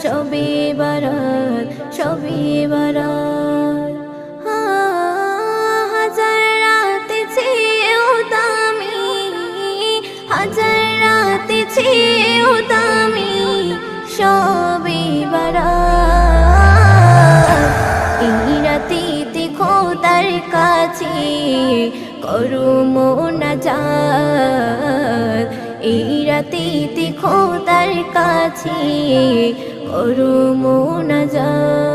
শবে বারাত, শবে বারাত। হাজার রাতে চেয়েও দামি, হাজার রাতে চেয়েও দামি শবে বারাত। এই রাতেতে খোদার কাছে করো মোনাজাত, এই রাতেতে খোদার কাছে করো মোনাজাত।